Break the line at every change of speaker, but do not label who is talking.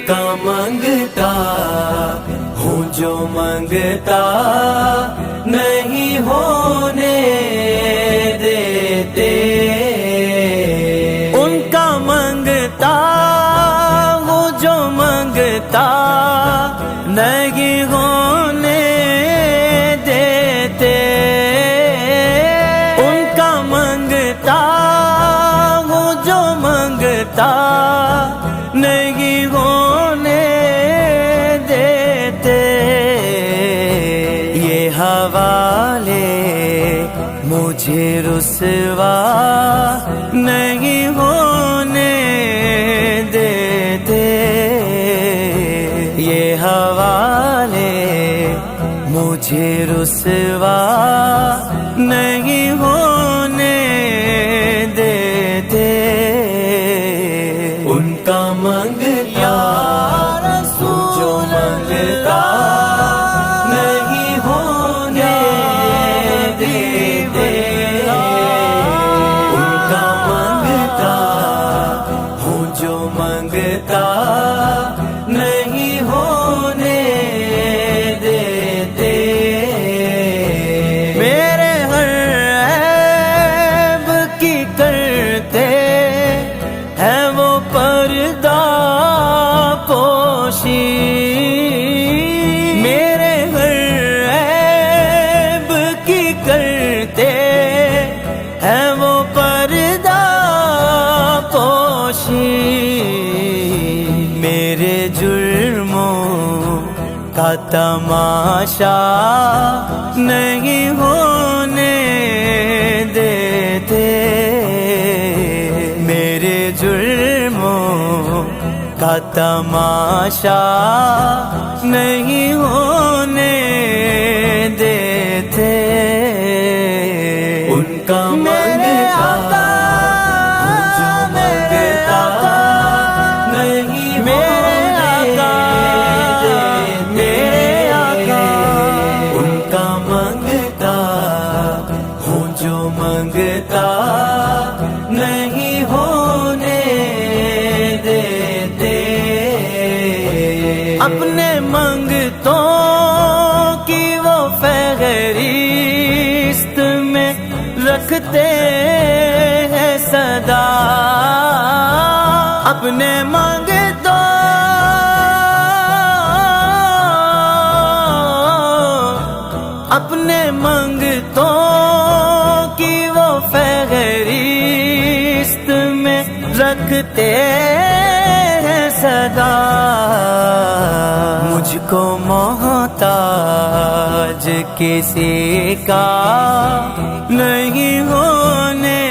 کا منگتا ہوں جو منگتا نہیں ہونے دیتے، ان کا منگتا ہوں جو منگتا نہیں ہونے دیتے، ان کا منگتا ہوں جو منگتا نہیں ہونے دیتے، یہ حوالے مجھے رسوا نہیں ہونے دیتے، یہ حوالے مجھے رسوا نہیں ہونے دیتے، ان کا منگتا جو منگتا نہیں ہونے دیتے، ان کا منگتا ہوں جو منگتا نہیں ہونے دیتے، میرے ہر عیب کی کرتے ہیں وہ پردہ پوشی، میرے ہر عیب کی کرتے ہیں وہ پردہ پوشی، میرے جرموں کا تماشا نہیں ہونے دیتے، میرے جرموں کا تماشا نہیں ہونے دیتے، ان کا منگتا جو منگتا نہیں ہونے دیتے، ان کا منگتا ہوں جو منگتا نہیں ہونے دیتے، اپنے منگتوں کی وہ فہرست میں رکھتے ہیں صدا، اپنے منگتوں اپنے منگتوں کی وہ فہرست میں رکھتے ہیں صدا، مجھ کو محتاج کسی کا نہیں ہونے